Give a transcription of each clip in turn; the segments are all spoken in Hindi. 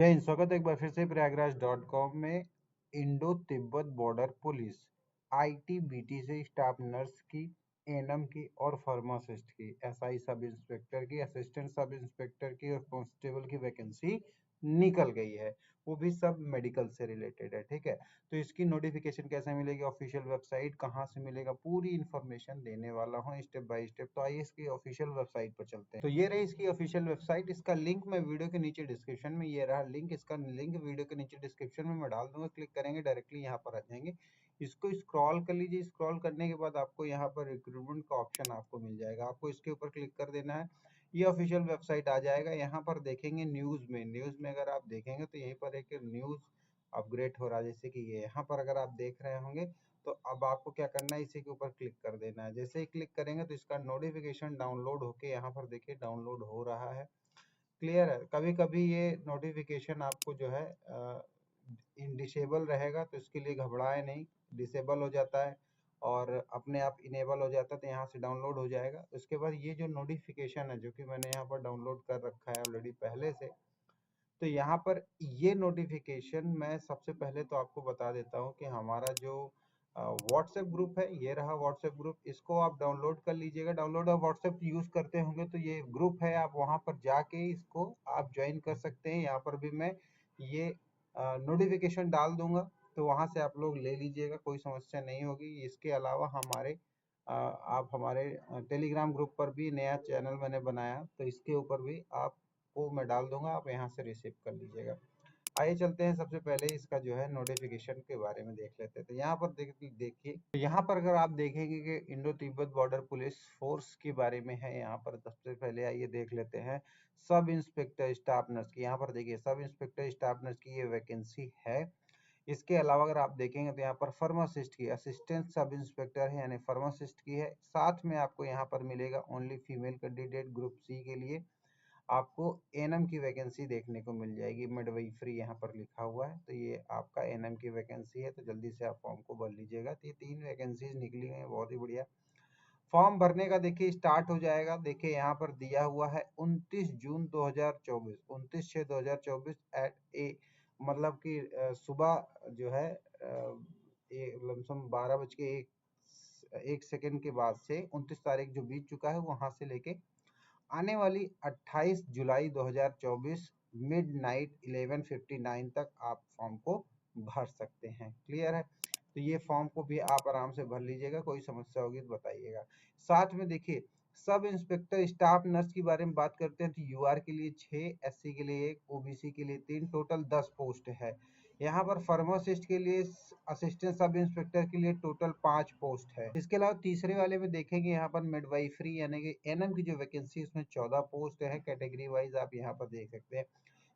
जय हिंद। स्वागत है एक बार फिर से प्रयागराज.com में। Indo Tibet border police ITBT से स्टाफ नर्स की, एएनएम की और फार्मासिस्ट की, एसआई सब इंस्पेक्टर की, असिस्टेंट सब इंस्पेक्टर की और कांस्टेबल की वैकेंसी निकल गई है। वो भी सब मेडिकल से रिलेटेड है। ठीक है, तो इसकी नोटिफिकेशन कैसे मिलेगी, ऑफिशियल वेबसाइट कहाँ से मिलेगा, पूरी इंफॉर्मेशन देने वाला हूँ स्टेप बाय स्टेप। तो आइए इसकी ऑफिशियल वेबसाइट पर चलते हैं। तो ये रही इसकी ऑफिशियल वेबसाइट। इसका लिंक मैं वीडियो के नीचे डिस्क्रिप्शन में, ये रहा लिंक, इसका लिंक वीडियो के नीचे डिस्क्रिप्शन में मैं डाल दूंगा। क्लिक करेंगे डायरेक्टली यहाँ पर आ जाएंगे। इसको स्क्रॉल कर लीजिए। स्क्रॉल करने के बाद आपको यहाँ पर रिक्रूटमेंट का ऑप्शन आपको मिल जाएगा। आपको इसके ऊपर क्लिक कर देना है, ये ऑफिशियल वेबसाइट आ जाएगा। यहाँ पर देखेंगे न्यूज़ में अगर आप देखेंगे तो यहीं पर एक न्यूज़ अपग्रेड हो रहा है, जैसे कि ये यहाँ पर अगर आप देख रहे होंगे। तो अब आपको क्या करना है, इसी के ऊपर क्लिक कर देना है। जैसे ही क्लिक करेंगे तो इसका नोटिफिकेशन डाउनलोड होके यहाँ पर देखिए डाउनलोड हो रहा है। क्लियर है। कभी कभी ये नोटिफिकेशन आपको जो है डिसेबल रहेगा, तो इसके लिए घबराए नहीं। डिसेबल हो जाता है और अपने आप इनेबल हो जाता है, तो यहाँ से डाउनलोड हो जाएगा। उसके बाद ये जो नोटिफिकेशन है, जो कि मैंने यहाँ पर डाउनलोड कर रखा है ऑलरेडी पहले से, तो यहाँ पर ये नोटिफिकेशन मैं सबसे पहले तो आपको बता देता हूँ कि हमारा जो व्हाट्सएप ग्रुप है, ये रहा व्हाट्सएप ग्रुप। इसको आप डाउनलोड कर लीजिएगा। डाउनलोड और व्हाट्सएप यूज करते होंगे तो ये ग्रुप है, आप वहाँ पर जाके इसको आप ज्वाइन कर सकते हैं। यहाँ पर भी मैं ये नोटिफिकेशन डाल दूंगा, तो वहाँ से आप लोग ले लीजिएगा, कोई समस्या नहीं होगी। इसके अलावा आप हमारे टेलीग्राम ग्रुप पर भी नया चैनल मैंने बनाया, तो इसके ऊपर भी आपको मैं डाल दूंगा, आप यहाँ से रिसीव कर लीजिएगा। आइए चलते हैं, सबसे पहले इसका जो है नोटिफिकेशन के बारे में देख लेते हैं। तो यहाँ पर देखिए, तो यहाँ पर अगर आप देखेंगे कि Indo Tibet border police force के बारे में है। यहाँ पर सबसे पहले आइए देख लेते हैं सब इंस्पेक्टर स्टाफ नर्स की। यहाँ पर देखिए सब इंस्पेक्टर स्टाफ नर्स की ये वैकेंसी है। इसके अलावा अगर आप देखेंगे तो यहाँ पर फार्मासिस्ट की, असिस्टेंट सब इंस्पेक्टर है यानी फार्मासिस्ट की है। साथ में आपको यहाँ पर मिलेगा only female candidate group C के लिए आपको एएनएम की वैकेंसी देखने को मिल जाएगी। मिडवाइफरी यहाँ पर लिखा हुआ है, तो ये आपका एएनएम की वैकेंसी है। तो जल्दी से आप फॉर्म को भर लीजिएगा। तो ये 3 वैकेंसीज निकली हुई हैं, बहुत ही बढ़िया। फॉर्म भरने का देखिए स्टार्ट हो जाएगा। देखिए यहाँ पर दिया हुआ है 29 जून 2024, 29/6/2024 एट ए, मतलब कि सुबह जो है लमसम 12:01 के बाद से 29 तारीख जो बीत चुका है वहां से लेके आने वाली 28 जुलाई 2024 मिडनाइट 11:59 तक आप फॉर्म को भर सकते हैं। क्लियर है। तो ये फॉर्म को भी आप आराम से भर लीजिएगा, कोई समस्या होगी तो बताइएगा। साथ में देखिए सब इंस्पेक्टर स्टाफ नर्स के बारे में बात करते हैं तो यूआर के लिए 6, एससी के लिए 1, ओबीसी के लिए 3, टोटल 10 पोस्ट है। यहाँ पर फार्मासिस्ट के लिए, असिस्टेंट सब इंस्पेक्टर के लिए टोटल 5 पोस्ट है। इसके अलावा तीसरे वाले में देखेंगे यहाँ पर मिडवाइफरी यानी कि एनएम की जो वैकेंसी उसमें 14 पोस्ट है। कैटेगरी वाइज आप यहाँ पर देख सकते हैं।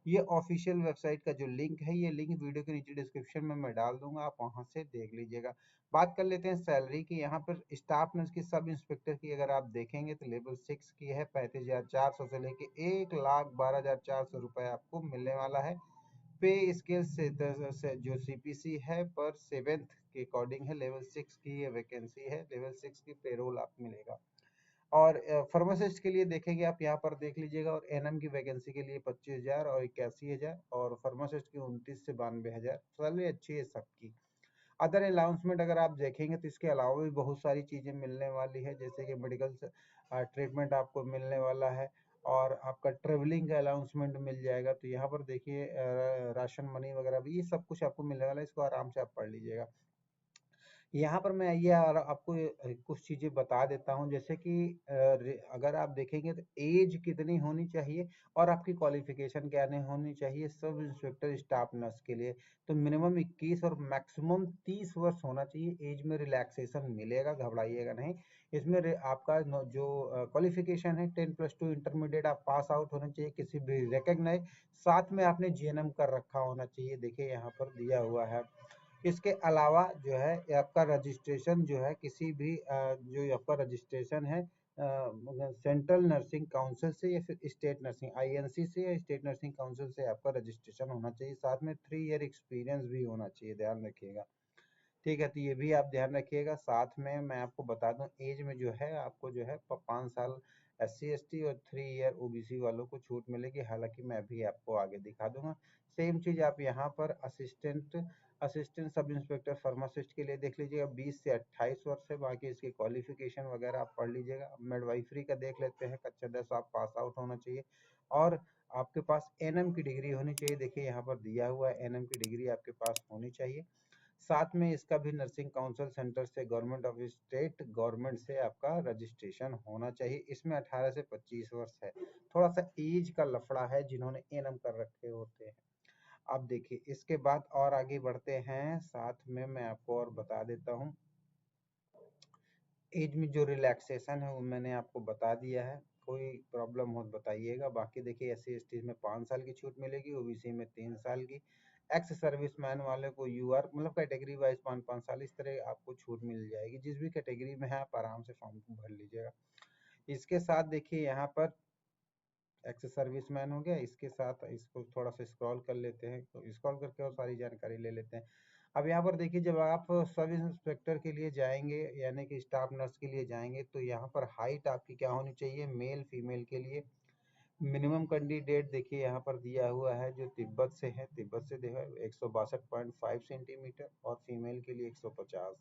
ये ऑफिशियल वेबसाइट का जो लिंक है, ये लिंक वीडियो के नीचे डिस्क्रिप्शन में मैं डाल दूंगा, आप वहां से देख लीजिएगा। बात कर लेते हैं सैलरी की। यहाँ पर स्टाफ नर्स की, सब इंस्पेक्टर की अगर आप देखेंगे तो लेवल 6 की है। 35,400 से लेके 1,12,400 रुपए आपको मिलने वाला है। पे स्केल से जो सीपीसी है पर 7th के अकॉर्डिंग है। लेवल 6 की ये वैकेंसी है, लेवल 6 की पेरोल आप मिलेगा। और फार्मासिस्ट के लिए देखेंगे आप यहाँ पर देख लीजिएगा, और एनएम की वैकेंसी के लिए 25,000 और 81,000, और फार्मासिस्ट की 29 से 92,000। सैलरी अच्छी है सबकी। अदर अनाउंसमेंट अगर आप देखेंगे तो इसके अलावा भी बहुत सारी चीजें मिलने वाली है, जैसे कि मेडिकल ट्रीटमेंट आपको मिलने वाला है, और आपका ट्रेवलिंग का अनाउंसमेंट मिल जाएगा। तो यहाँ पर देखिए राशन मनी वगैरह भी, ये सब कुछ आपको मिलने वाला है। इसको आराम से आप पढ़ लीजिएगा। यहाँ पर मैं ये आपको कुछ चीजें बता देता हूँ, जैसे कि अगर आप देखेंगे तो एज कितनी होनी चाहिए और आपकी क्वालिफिकेशन क्या नहीं होनी चाहिए सब इंस्पेक्टर स्टाफ नर्स के लिए। तो मिनिमम 21 और मैक्सिमम 30 वर्ष होना चाहिए। एज में रिलैक्सेशन मिलेगा, घबराइएगा नहीं। इसमें आपका जो क्वालिफिकेशन है 10+2 इंटरमीडिएट आप पास आउट होना चाहिए, किसी भी रिकॉग्नाइज, साथ में आपने जीएनएम कर रखा होना चाहिए। देखिए यहाँ पर दिया हुआ है। इसके अलावा जो है आपका रजिस्ट्रेशन जो है किसी भी जो आपका रजिस्ट्रेशन है सेंट्रल नर्सिंग काउंसिल से या फिर स्टेट नर्सिंग आईएनसी से या स्टेट नर्सिंग काउंसिल से आपका रजिस्ट्रेशन होना चाहिए। साथ में 3 ईयर एक्सपीरियंस भी होना चाहिए, ध्यान रखिएगा। ठीक है, तो ये भी आप ध्यान रखिएगा। साथ में मैं आपको बता दूं एज में जो है आपको जो है 5 साल SC ST और 3 ईयर ओबीसी वालों को छूट मिलेगी, हालांकि मैं अभी आपको आगे दिखा दूंगा। सेम चीज आप यहाँ पर असिस्टेंट सब इंस्पेक्टर फार्मासिस्ट के लिए देख लीजिएगा, 20 से 28 वर्ष है। बाकी इसकी क्वालिफिकेशन वगैरह आप पढ़ लीजिएगा। मिडवाइफरी का देख लेते हैं, कक्षा 10 आप पास आउट होना चाहिए और आपके पास एनएम की डिग्री होनी चाहिए। देखिए यहाँ पर दिया हुआ है, एनएम की डिग्री आपके पास होनी चाहिए। साथ में इसका भी नर्सिंग काउंसिल सेंटर से, गवर्नमेंट ऑफ स्टेट गवर्नमेंट से आपका रजिस्ट्रेशन होना चाहिए। इसमें 18 से 25 वर्ष है। थोड़ा सा एज का लफड़ा है जिन्होंने एनएम कर रखे होते हैं। अब देखिए इसके बाद और आगे बढ़ते हैं, साथ में मैं आपको और बता देता हूँ एज में जो रिलैक्सेशन है वो मैंने आपको बता दिया है। कोई प्रॉब्लम हो तो बताइएगा। बाकी देखिए SC/ST में 5 साल की छूट मिलेगी, ओबीसी में 3 साल की, एक्स सर्विसमैन वाले को यूआर मतलब कैटेगरी वाइज 5-5 साल इस तरह आपको छूट मिल जाएगी। जिस भी कैटेगरी में है आप आराम से फॉर्म को भर लीजिएगा। इसके साथ देखिए यहाँ पर एक्स सर्विसमैन हो गया, इसके साथ इसको थोड़ा सा स्क्रॉल कर लेते हैं, तो स्क्रॉल करके और सारी जानकारी ले लेते हैं। अब यहाँ पर देखिए जब आप सब इंस्पेक्टर के लिए जाएंगे यानी कि स्टाफ नर्स के लिए जाएंगे तो यहाँ पर हाइट आपकी क्या होनी चाहिए, मेल फीमेल के लिए मिनिमम कैंडिडेट देखिए यहाँ पर दिया हुआ है जो तिब्बत से है, तिब्बत से देखो 162.5 सेंटीमीटर और फीमेल के लिए 150।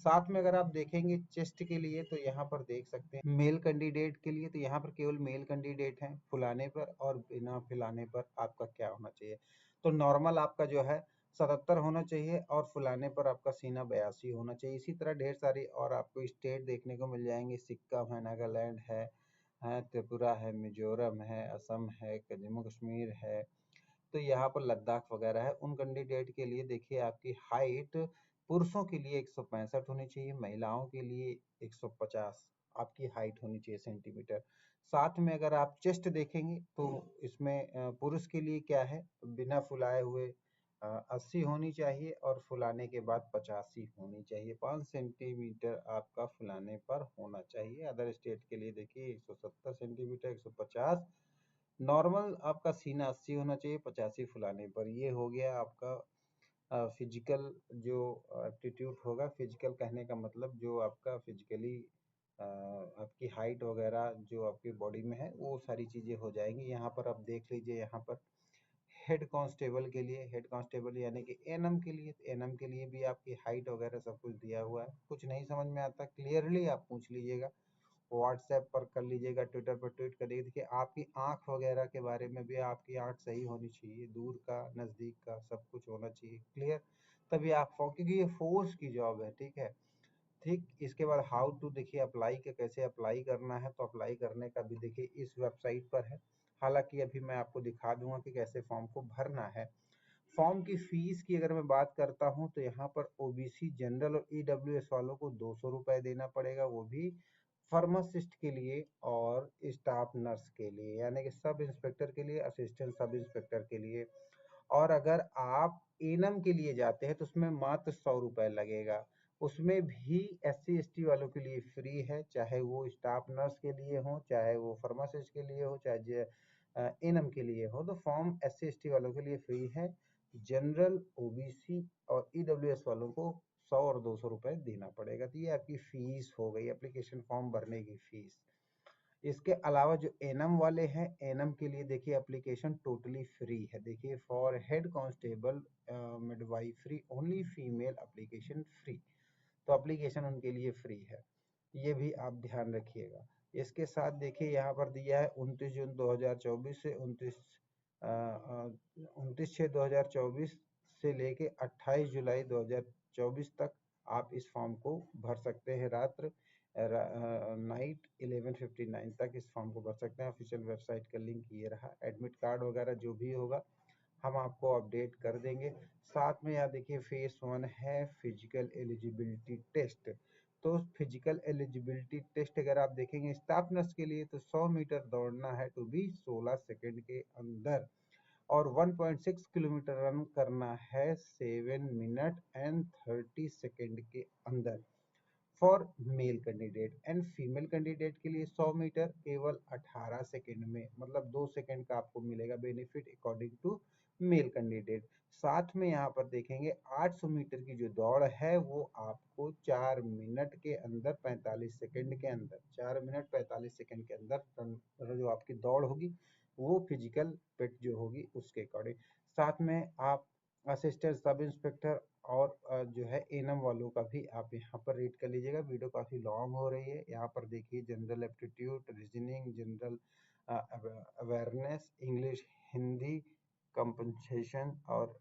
साथ में अगर आप देखेंगे चेस्ट के लिए तो यहाँ पर देख सकते हैं मेल कैंडिडेट के लिए, तो यहाँ पर केवल मेल कैंडिडेट हैं। फुलाने पर और बिना फुलाने पर आपका क्या होना चाहिए, तो नॉर्मल आपका जो है 77 होना चाहिए और फुलाने पर आपका सीना 82 होना चाहिए। इसी तरह ढेर सारी और आपको स्टेट देखने को मिल जाएंगे, सिक्किम है, नागालैंड है, त्रिपुरा है, मिजोरम है, असम है, जम्मू कश्मीर है, तो यहाँ पर लद्दाख वगैरह है। उन कैंडिडेट के लिए देखिए आपकी हाइट पुरुषों के लिए 165 होनी चाहिए, महिलाओं के लिए 150 आपकी हाइट होनी चाहिए सेंटीमीटर। साथ में अगर आप चेस्ट देखेंगे तो इसमें पुरुष के लिए क्या है, बिना फुलाए हुए 80 होनी चाहिए और फुलाने के बाद 85 होनी चाहिए। 5 सेंटीमीटर आपका फुलाने पर होना चाहिए। अदर स्टेट के लिए देखिए 170 सेंटीमीटर, 150। नॉर्मल आपका सीना 80 होना चाहिए 85 फुलाने पर। ये हो गया आपका फिजिकल जो एप्टीट्यूड होगा। फिजिकल कहने का मतलब जो आपका फिजिकली आपकी हाइट वगैरह जो आपकी बॉडी में है वो सारी चीज़ें हो जाएंगी। यहाँ पर आप देख लीजिए, यहाँ पर हेड कांस्टेबल के लिए, हेड कांस्टेबल यानी कि एनएम के लिए, एनएम के लिए भी आपकी हाइट वगैरह सब कुछ दिया हुआ है। कुछ नहीं समझ में आता क्लियरली आप पूछ लीजिएगा, व्हाट्सएप पर कर लीजिएगा, ट्विटर पर ट्वीट करिए। देखिए आपकी आंख वगैरह के बारे में भी, आपकी आंख सही होनी चाहिए, दूर का नज़दीक का सब कुछ होना चाहिए क्लियर, तभी आप क्योंकि ये फोर्स की जॉब है, ठीक है। ठीक, इसके बाद हाउ टू देखिए अप्लाई के कैसे अप्लाई करना है, तो अप्लाई करने का भी देखिए इस वेबसाइट पर है। हालांकि अभी मैं आपको दिखा दूंगा कि कैसे फॉर्म को भरना है। फॉर्म की फीस की अगर मैं बात करता हूं तो यहाँ पर ओबीसी जनरल और ईडब्ल्यूएस वालों को 200 रुपए देना पड़ेगा, वो भी फार्मासिस्ट के लिए और स्टाफ नर्स के लिए यानी कि सब इंस्पेक्टर के लिए, असिस्टेंट सब इंस्पेक्टर के लिए। और अगर आप एनम के लिए जाते हैं तो उसमें मात्र 100 रुपए लगेगा। उसमें भी SC/ST वालों के लिए फ्री है, चाहे वो स्टाफ नर्स के लिए हो, चाहे वो फार्मासिस्ट के लिए हो, चाहे एनएम के लिए हो। तो फॉर्म SC/ST वालों के लिए फ्री है। जनरल, ओबीसी और ईडब्ल्यूएस वालों को 100 और 200 रुपए देना पड़ेगा। तो ये आपकी फीस हो गई, एप्लीकेशन फॉर्म भरने की फीस। इसके अलावा जो एनएम वाले हैं, एनएम के लिए देखिए एप्लीकेशन टोटली फ्री है। देखिए for head constable midwifery only female application free, तो एप्लीकेशन उनके लिए फ्री है, ये भी आप ध्यान रखिएगा। इसके साथ देखिए यहाँ पर दिया है 29 जून 2024 से 29/6/2024 से लेके 28 जुलाई 2024 तक आप इस फॉर्म को भर सकते हैं। रात्र नाइट 11:59 तक इस फॉर्म को भर सकते हैं। ऑफिशियल वेबसाइट का लिंक ये रहा। एडमिट कार्ड वगैरह जो भी होगा हम आपको अपडेट कर देंगे। साथ में यहाँ देखिए फेस 1 है फिजिकल एलिजिबिलिटी टेस्ट। तो फिजिकल एलिजिबिलिटी टेस्ट अगर आप देखेंगे स्टाफ नर्स के लिए तो 100 मीटर दौड़ना है टू बी 16 सेकंड के अंदर और 1.6 किलोमीटर रन करना है 7 मिनट एंड 30 सेकंड के अंदर for male candidate. And female candidate के लिए 100 मीटर केवल 18 सेकंड में, मतलब 2 सेकंड का आपको मिलेगा benefit according to male candidate. साथ में यहाँ पर देखेंगे 800 मीटर की जो दौड़ है वो आपको 4 मिनट के अंदर 45 सेकंड के अंदर, 4 मिनट 45 सेकंड के अंदर जो आपकी दौड़ होगी वो फिजिकल पेट जो होगी उसके अकॉर्डिंग। साथ में आप असिस्टेंट सब इंस्पेक्टर और जो है एनम वालों का भी आप यहाँ पर रीड कर लीजिएगा। वीडियो काफ़ी लॉन्ग हो रही है। यहाँ पर देखिए general aptitude, reasoning, general awareness, English, Hindi, compensation और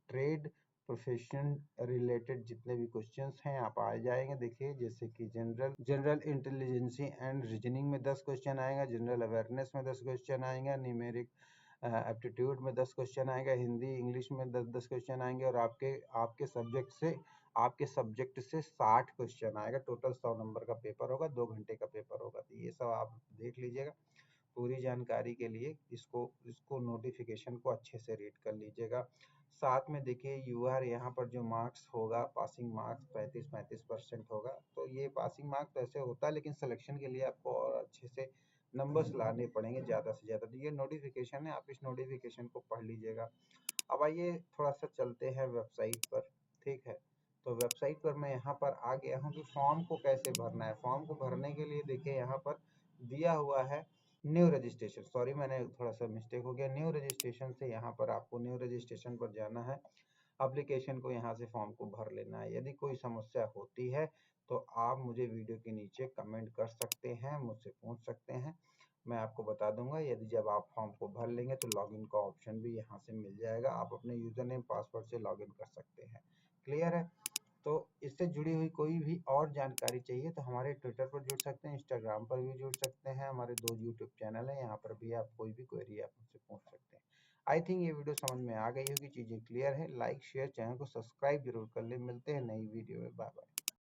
ट्रेड प्रोफेशन रिलेटेड जितने भी क्वेश्चंस हैं आप आ जाएंगे। देखिए जैसे कि जनरल इंटेलिजेंसी एंड रीजनिंग में 10 क्वेश्चन आएगा, जनरल अवेयरनेस में 10 क्वेश्चन आएगा, न्यूमेरिक एप्टीट्यूड में 10 क्वेश्चन आएगा, हिंदी इंग्लिश में 10 क्वेश्चन आएंगे और आपके सब्जेक्ट से 60 क्वेश्चन आएगा। टोटल 100 नंबर का पेपर होगा, 2 घंटे का पेपर होगा। तो ये सब आप देख लीजिएगा। पूरी जानकारी के लिए इसको नोटिफिकेशन को अच्छे से रीड कर लीजिएगा। साथ में देखिए यूआर यहाँ पर जो मार्क्स होगा, पासिंग मार्क्स 35% होगा। तो ये पासिंग मार्क्स तो ऐसे होता है, लेकिन सिलेक्शन के लिए आपको और अच्छे से नंबर्स लाने पड़ेंगे ज़्यादा से ज़्यादा। तो ये नोटिफिकेशन है, आप इस नोटिफिकेशन को पढ़ लीजिएगा। अब आइए थोड़ा सा चलते हैं वेबसाइट पर। ठीक है, तो वेबसाइट पर मैं यहाँ पर आ गया हूँ कि फॉर्म को कैसे भरना है। फॉर्म को भरने के लिए देखिए यहाँ पर दिया हुआ है न्यू रजिस्ट्रेशन। सॉरी, मैंने थोड़ा सा मिस्टेक हो गया। न्यू रजिस्ट्रेशन से यहाँ पर आपको न्यू रजिस्ट्रेशन पर जाना है। एप्लीकेशन को यहाँ से फॉर्म को भर लेना है। यदि कोई समस्या होती है तो आप मुझे वीडियो के नीचे कमेंट कर सकते हैं, मुझसे पूछ सकते हैं, मैं आपको बता दूंगा। यदि जब आप फॉर्म को भर लेंगे तो लॉगिन का ऑप्शन भी यहाँ से मिल जाएगा। आप अपने यूजर नेम पासवर्ड से लॉगिन कर सकते हैं। क्लियर है? तो इससे जुड़ी हुई कोई भी और जानकारी चाहिए तो हमारे ट्विटर पर जुड़ सकते हैं, इंस्टाग्राम पर भी जुड़ सकते हैं। हमारे 2 यूट्यूब चैनल हैं, यहाँ पर भी आप कोई भी क्वेरी आप मुझसे पूछ सकते हैं। आई थिंक ये वीडियो समझ में आ गई होगी, चीज़ें क्लियर है। लाइक शेयर, चैनल को सब्सक्राइब जरूर कर ले। मिलते हैं नई वीडियो में। Bye bye.